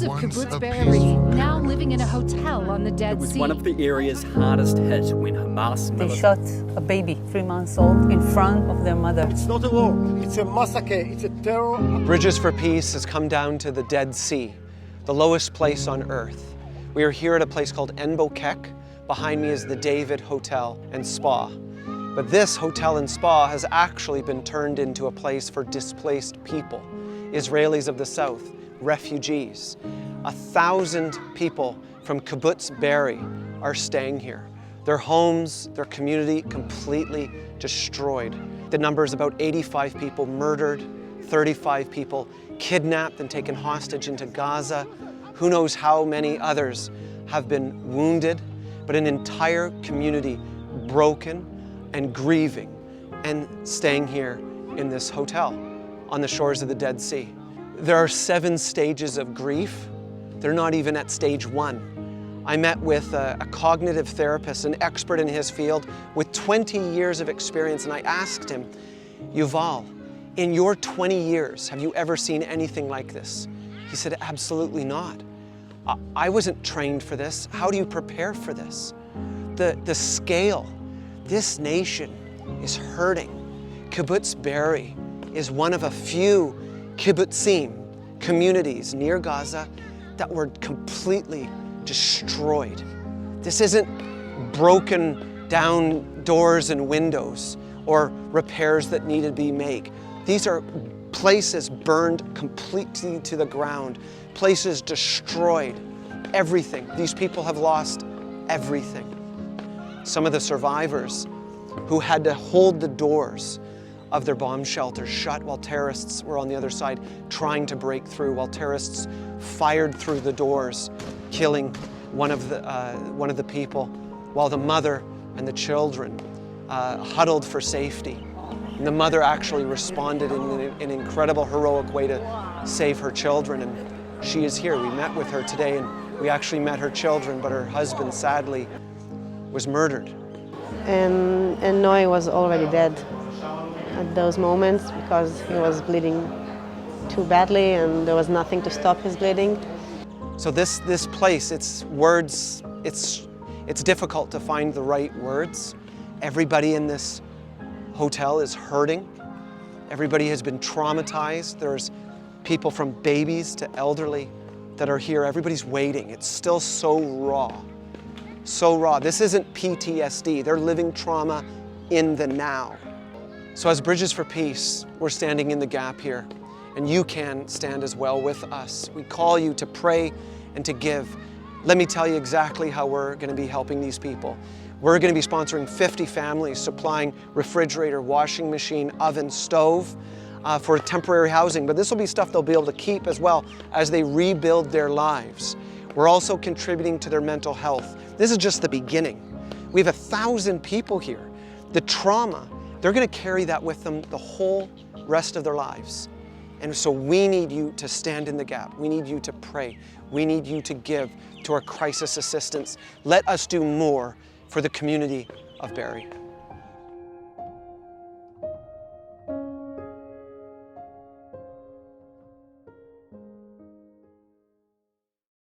of Kibbutz Be'eri, now living in a hotel on the Dead It was Sea. one of the area's hardest hit when Hamas They militants shot a baby, 3 months old, in front of their mother. It's not a war, it's a massacre, it's a terror. Bridges for Peace has come down to the Dead Sea, the lowest place on earth. We are here at a place called En Bokek. Behind me is the David Hotel and Spa. But this hotel and spa has actually been turned into a place for displaced people, Israelis of the South, refugees. 1,000 people from Kibbutz Be'eri are staying here. Their homes, their community completely destroyed. The number is about 85 people murdered, 35 people kidnapped and taken hostage into Gaza. Who knows how many others have been wounded, but an entire community broken and grieving and staying here in this hotel on the shores of the Dead Sea. There are 7 stages of grief. They're not even at stage 1. I met with a cognitive therapist, an expert in his field with 20 years of experience, and I asked him, Yuval, in your 20 years, have you ever seen anything like this? He said, absolutely not. I wasn't trained for this. How do you prepare for this? The scale. This nation is hurting. Kibbutz Be'eri is one of a few kibbutzim, communities near Gaza, that were completely destroyed. This isn't broken down doors and windows or repairs that need to be made. These are places burned completely to the ground, places destroyed, everything. These people have lost everything. Some of the survivors who had to hold the doors of their bomb shelters shut while terrorists were on the other side trying to break through, while terrorists fired through the doors, killing one of the people, while the mother and the children huddled for safety. And the mother actually responded in an incredible, heroic way to save her children, and she is here. We met with her today, and we actually met her children, but her husband sadly was murdered. And Noé was already dead at those moments because he was bleeding too badly and there was nothing to stop his bleeding. So this place, it's words, it's difficult to find the right words. Everybody in this hotel is hurting. Everybody has been traumatized. There's people from babies to elderly that are here. Everybody's waiting. It's still so raw. So raw. This isn't PTSD. They're living trauma in the now. So as Bridges for Peace, we're standing in the gap here, and you can stand as well with us. We call you to pray and to give. Let me tell you exactly how we're going to be helping these people. We're going to be sponsoring 50 families, supplying refrigerator, washing machine, oven, stove for temporary housing. But this will be stuff they'll be able to keep as well as they rebuild their lives. We're also contributing to their mental health. This is just the beginning. We have 1,000 people here. The trauma, they're going to carry that with them the whole rest of their lives. And so we need you to stand in the gap. We need you to pray. We need you to give to our crisis assistance. Let us do more for the community of Be'eri.